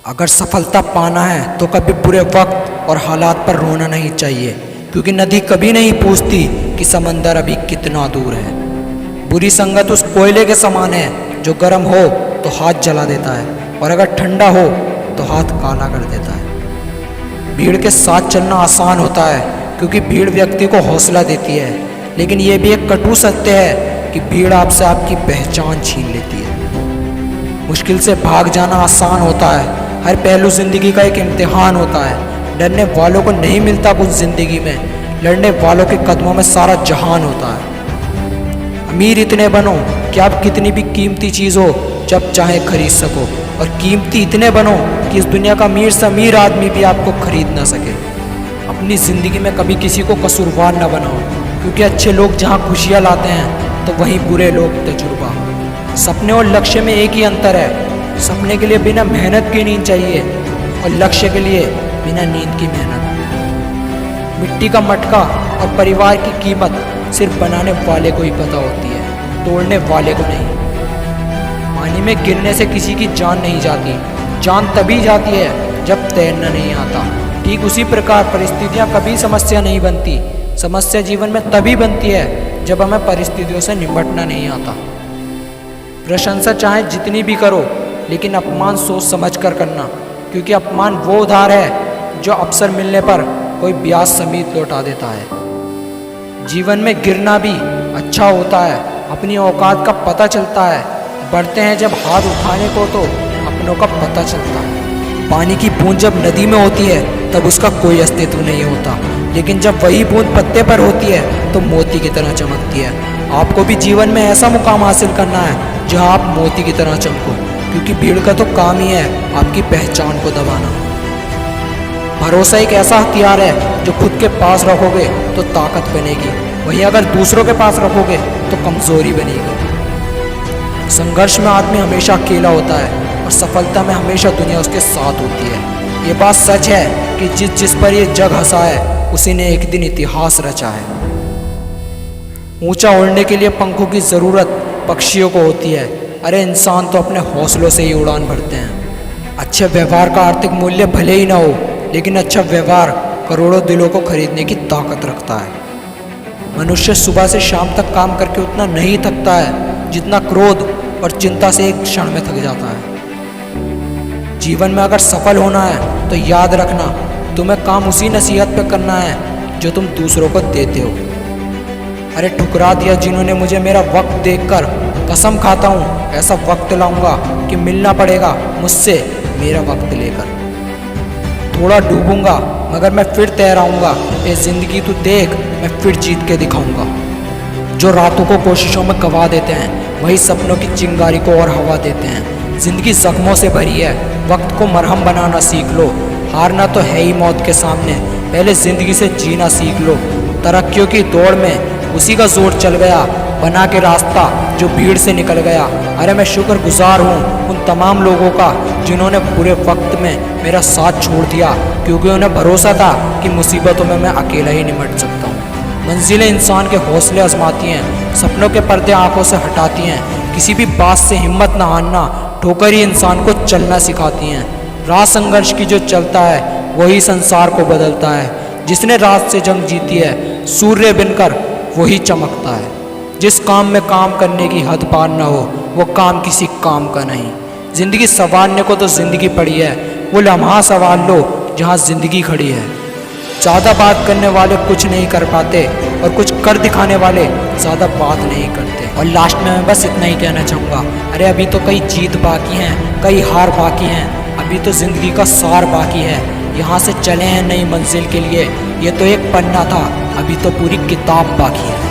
अगर सफलता पाना है तो कभी बुरे वक्त और हालात पर रोना नहीं चाहिए, क्योंकि नदी कभी नहीं पूछती कि समंदर अभी कितना दूर है। बुरी संगत उस कोयले के समान है जो गर्म हो तो हाथ जला देता है और अगर ठंडा हो तो हाथ काला कर देता है। भीड़ के साथ चलना आसान होता है क्योंकि भीड़ व्यक्ति को हौसला देती है, लेकिन यह भी एक कटु सत्य है कि भीड़ आपसे आपकी पहचान छीन लेती है। मुश्किल से भाग जाना आसान होता है, हर पहलू जिंदगी का एक इम्तिहान होता है। डरने वालों को नहीं मिलता कुछ जिंदगी में, लड़ने वालों के कदमों में सारा जहान होता है। अमीर इतने बनो कि आप कितनी भी कीमती चीज़ हो जब चाहे खरीद सको, और कीमती इतने बनो कि इस दुनिया का अमीर से अमीर आदमी भी आपको खरीद ना सके। अपनी ज़िंदगी में कभी किसी को कसूरवार ना बनाओ, क्योंकि अच्छे लोग जहाँ खुशियाँ लाते हैं तो वहीं बुरे लोग तजुर्बा। सपने और लक्ष्य में एक ही अंतर है, सपने के लिए बिना मेहनत की नींद चाहिए और लक्ष्य के लिए बिना नींद की मेहनत। मिट्टी का मटका और परिवार की कीमत सिर्फ बनाने वाले को ही पता होती है, तोड़ने वाले को नहीं। पानी में गिरने से किसी की जान नहीं जाती, जान तभी जाती है जब तैरना नहीं आता। ठीक उसी प्रकार परिस्थितियाँ कभी समस्या नहीं बनती, समस्या जीवन में तभी बनती है जब हमें परिस्थितियों से निपटना नहीं आता। प्रशंसा चाहे जितनी भी करो, लेकिन अपमान सोच समझ कर करना, क्योंकि अपमान वो उधार है जो अवसर मिलने पर कोई ब्याज समेत लौटा देता है। जीवन में गिरना भी अच्छा होता है, अपनी औकात का पता चलता है। बढ़ते हैं जब हाथ उठाने को तो अपनों का पता चलता है। पानी की बूंद जब नदी में होती है तब उसका कोई अस्तित्व नहीं होता, लेकिन जब वही बूंद पत्ते पर होती है तो मोती की तरह चमकती है। आपको भी जीवन में ऐसा मुकाम हासिल करना है जहां आप मोती की तरह चमको, क्योंकि भीड़ का तो काम ही है आपकी पहचान को दबाना। भरोसा एक ऐसा हथियार है जो खुद के पास रखोगे तो ताकत बनेगी, वहीं अगर दूसरों के पास रखोगे तो कमजोरी बनेगी। संघर्ष में आदमी हमेशा अकेला होता है और सफलता में हमेशा दुनिया उसके साथ होती है। ये बात सच है कि जिस पर ये जग हंसा है उसी ने एक दिन इतिहास रचा है। ऊंचा उड़ने के लिए पंखों की ज़रूरत पक्षियों को होती है, अरे इंसान तो अपने हौसलों से ही उड़ान भरते हैं। अच्छे व्यवहार का आर्थिक मूल्य भले ही ना हो, लेकिन अच्छा व्यवहार करोड़ों दिलों को खरीदने की ताकत रखता है। मनुष्य सुबह से शाम तक काम करके उतना नहीं थकता है जितना क्रोध और चिंता से एक क्षण में थक जाता है। जीवन में अगर सफल होना है तो याद रखना, तुम्हें काम उसी नसीहत पे करना है जो तुम दूसरों को देते हो। अरे ठुकरा दिया जिन्होंने मुझे मेरा वक्त देखकर, कसम खाता हूँ ऐसा वक्त लाऊंगा कि मिलना पड़ेगा मुझसे मेरा वक्त लेकर। थोड़ा डूबूंगा मगर मैं फिर तैराऊंगा, ये जिंदगी तू देख मैं फिर जीत के दिखाऊंगा। जो रातों को कोशिशों में गवा देते हैं वही सपनों की चिंगारी को और हवा देते हैं। जिंदगी जख्मों से भरी है, वक्त को मरहम बनाना सीख लो। हारना तो है ही मौत के सामने, पहले जिंदगी से जीना सीख लो। तरक्कियों की दौड़ में उसी का जोर चल गया, बना के रास्ता जो भीड़ से निकल गया। अरे मैं शुक्रगुजार हूँ उन तमाम लोगों का जिन्होंने बुरे वक्त में मेरा साथ छोड़ दिया, क्योंकि उन्हें भरोसा था कि मुसीबतों में मैं अकेला ही निपट सकता हूँ। मंजिलें इंसान के हौसले आजमाती हैं, सपनों के पर्दे आंखों से हटाती हैं। किसी भी बात से हिम्मत न हारना, ठोकर ही इंसान को चलना सिखाती हैं। राह संघर्ष की जो चलता है वही संसार को बदलता है। जिसने रात से जंग जीती है सूर्य बनकर वही चमकता है। जिस काम में काम करने की हद पार न हो वो काम किसी काम का नहीं। जिंदगी संवारने को तो जिंदगी पड़ी है, वो लम्हा संवार लो जहाँ जिंदगी खड़ी है। ज़्यादा बात करने वाले कुछ नहीं कर पाते और कुछ कर दिखाने वाले ज़्यादा बात नहीं करते। और लास्ट में मैं बस इतना ही कहना चाहूँगा, अरे अभी तो कई जीत बाकी हैं, कई हार बाकी हैं, अभी तो ज़िंदगी का सार बाकी है। यहाँ से चले हैं नई मंजिल के लिए, ये तो एक पन्ना था, अभी तो पूरी किताब बाकी है।